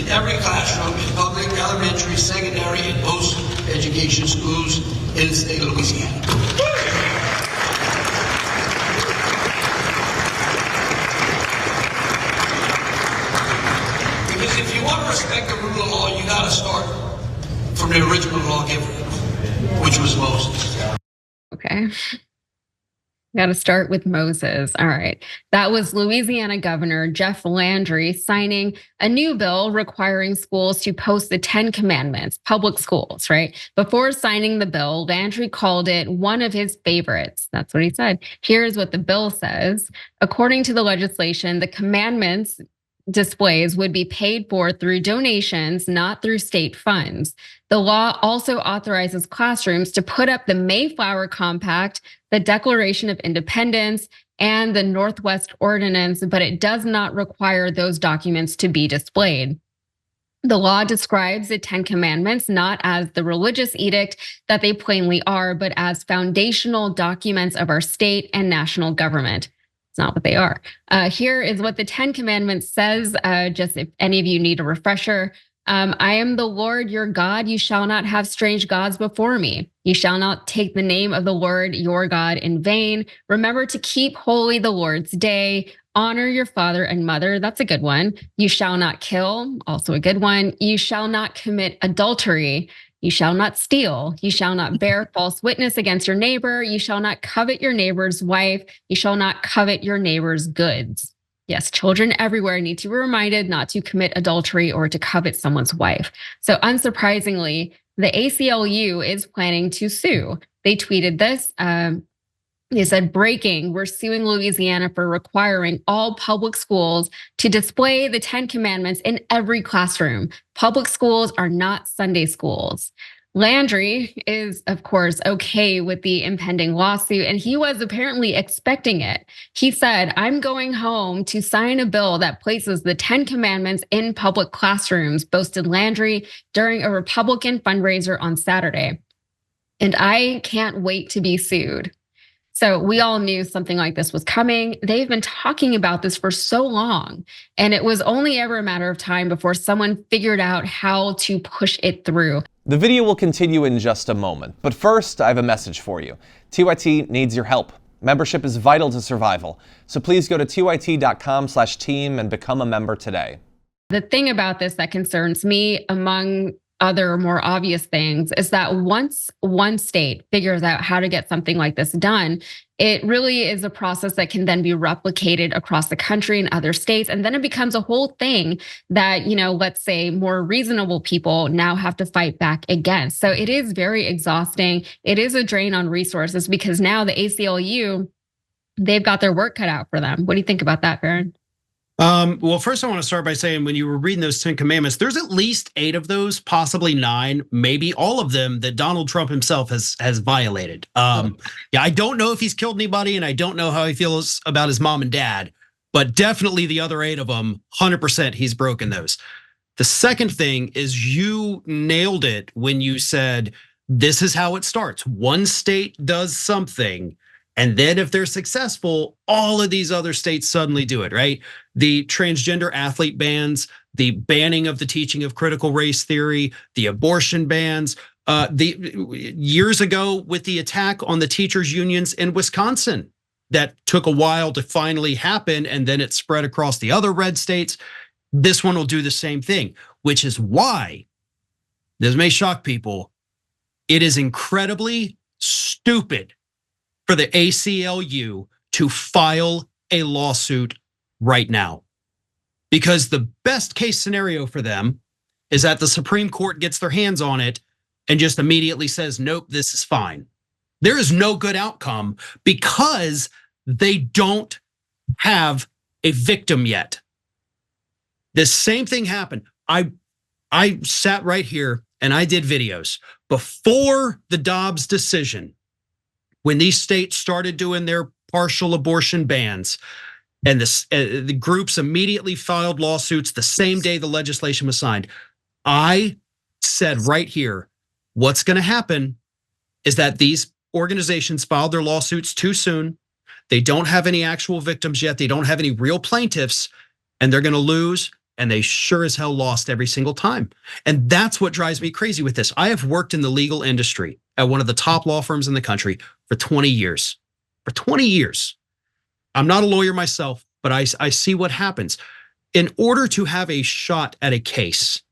in every classroom in public, elementary, secondary, and post-education schools in the state of Louisiana. Because if you want to respect the rule of law, you got to start from the original lawgiver, which was Moses. Okay. Got to start with Moses. All right. That was Louisiana Governor Jeff Landry signing a new bill requiring schools to post the 10 Commandments, public schools, right? Before signing the bill, Landry called it one of his favorites. That's what he said. Here's what the bill says. According to the legislation, the commandments displays would be paid for through donations, not through state funds. The law also authorizes classrooms to put up the Mayflower Compact, the Declaration of Independence, and the Northwest Ordinance, but it does not require those documents to be displayed. The law describes the 10 Commandments not as the religious edict that they plainly are, but as foundational documents of our state and national government. Not what they are. Here is what the 10 Commandments says, just if any of you need a refresher. I am the Lord your God. You shall not have strange gods before me. You shall not take the name of the Lord your God in vain. Remember to keep holy the Lord's day. Honor your father and mother. That's a good one. You shall not kill. Also a good one. You shall not commit adultery. You shall not steal. You shall not bear false witness against your neighbor. You shall not covet your neighbor's wife. You shall not covet your neighbor's goods. Yes, children everywhere need to be reminded not to commit adultery or to covet someone's wife. So unsurprisingly, the ACLU is planning to sue. They tweeted this. They said, breaking, we're suing Louisiana for requiring all public schools to display the 10 Commandments in every classroom. Public schools are not Sunday schools. Landry is, of course, okay with the impending lawsuit, and he was apparently expecting it. He said, I'm going home to sign a bill that places the 10 Commandments in public classrooms, boasted Landry during a Republican fundraiser on Saturday. And I can't wait to be sued. So we all knew something like this was coming. They've been talking about this for so long, and it was only ever a matter of time before someone figured out how to push it through. The video will continue in just a moment, but first I have a message for you. TYT needs your help. Membership is vital to survival, so please go to tyt.com/team and become a member today. The thing about this that concerns me, among other more obvious things, is that once one state figures out how to get something like this done, it really is a process that can then be replicated across the country and other states. And then it becomes a whole thing that, let's say more reasonable people now have to fight back against. So it is very exhausting. It is a drain on resources because now the ACLU, they've got their work cut out for them. What do you think about that, Farron? Well, first I want to start by saying when you were reading those 10 Commandments, there's at least 8 of those, possibly 9, maybe all of them that Donald Trump himself has violated. Yeah, I don't know if he's killed anybody, and I don't know how he feels about his mom and dad, but definitely the other 8 of them, 100% he's broken those. The second thing is you nailed it when you said, this is how it starts. One state does something, and then if they're successful, all of these other states suddenly do it, right? The transgender athlete bans, the banning of the teaching of critical race theory, the abortion bans, years ago with the attack on the teachers unions in Wisconsin, that took a while to finally happen, and then it spread across the other red states. This one will do the same thing, which is why, this may shock people, it is incredibly stupid for the ACLU to file a lawsuit right now. Because the best case scenario for them is that the Supreme Court gets their hands on it and just immediately says, nope, this is fine. There is no good outcome because they don't have a victim yet. The same thing happened. I sat right here and I did videos before the Dobbs decision, when these states started doing their partial abortion bans, and the groups immediately filed lawsuits the same day the legislation was signed. I said right here, what's going to happen is that these organizations filed their lawsuits too soon. They don't have any actual victims yet. They don't have any real plaintiffs, and they're going to lose, and they sure as hell lost every single time. And that's what drives me crazy with this. I have worked in the legal industry at one of the top law firms in the country for 20 years. For 20 years. I'm not a lawyer myself, but I see what happens. In order to have a shot at a case,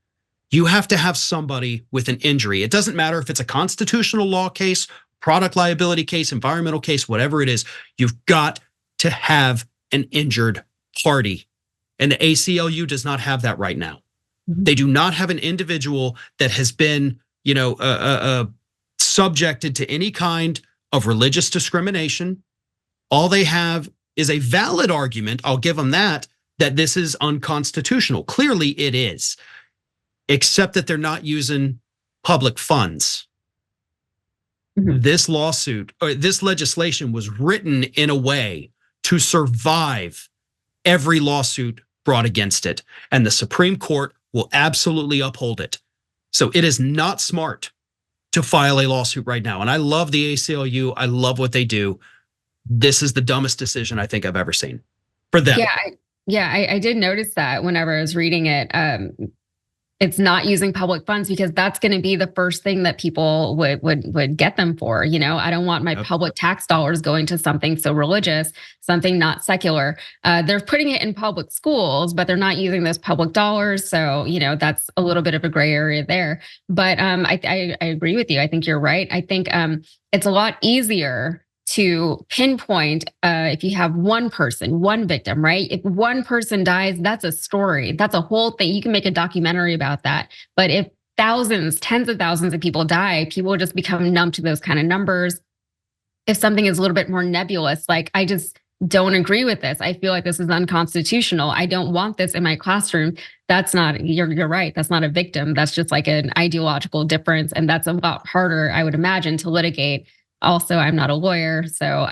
you have to have somebody with an injury. It doesn't matter if it's a constitutional law case, product liability case, environmental case, whatever it is, you've got to have an injured party. And the ACLU does not have that right now. They do not have an individual that has been, subjected to any kind of religious discrimination. All they have is a valid argument, I'll give them that this is unconstitutional. Clearly it is, except that they're not using public funds. This lawsuit, or this legislation was written in a way to survive every lawsuit brought against it. And the Supreme Court will absolutely uphold it. So it is not smart to file a lawsuit right now. And I love the ACLU. I love what they do. This is the dumbest decision I think I've ever seen for them. I did notice that whenever I was reading it. It's not using public funds because that's going to be the first thing that people would get them for. I don't want my public tax dollars going to something so religious, something not secular. They're putting it in public schools, but they're not using those public dollars. So, that's a little bit of a gray area there. But I agree with you. I think you're right. I think it's a lot easier to pinpoint if you have one person, one victim, right? If one person dies, that's a story. That's a whole thing. You can make a documentary about that. But if thousands, tens of thousands of people die, people just become numb to those kind of numbers. If something is a little bit more nebulous, like I just don't agree with this. I feel like this is unconstitutional. I don't want this in my classroom. That's not, you're right. That's not a victim. That's just like an ideological difference. And that's a lot harder, I would imagine, to litigate. Also, I'm not a lawyer, so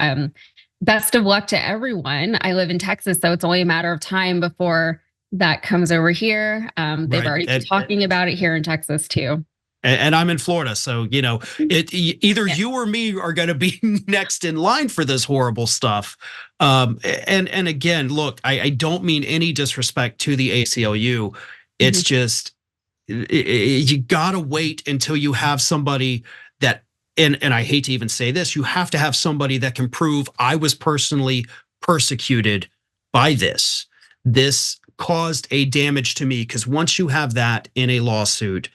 best of luck to everyone. I live in Texas, so it's only a matter of time before that comes over here. They've already been talking about it here in Texas too. And I'm in Florida, so either you or me are going to be next in line for this horrible stuff. And again, look, I don't mean any disrespect to the ACLU. It's just you gotta wait until you have somebody that. And I hate to even say this, you have to have somebody that can prove I was personally persecuted by this. This caused a damage to me, because once you have that in a lawsuit,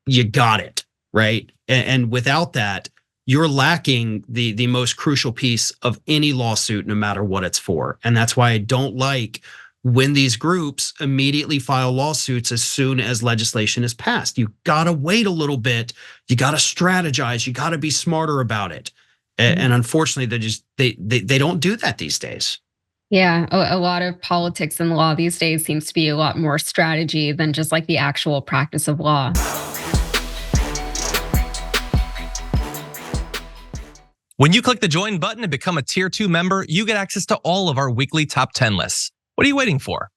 you got it, right? And without that, you're lacking the most crucial piece of any lawsuit, no matter what it's for. And that's why I don't like when these groups immediately file lawsuits as soon as legislation is passed. You gotta wait a little bit. You gotta strategize. You gotta be smarter about it. And unfortunately, they don't do that these days. Yeah, a lot of politics in law these days seems to be a lot more strategy than just like the actual practice of law. When you click the join button and become a tier 2 member, you get access to all of our weekly top 10 lists. What are you waiting for?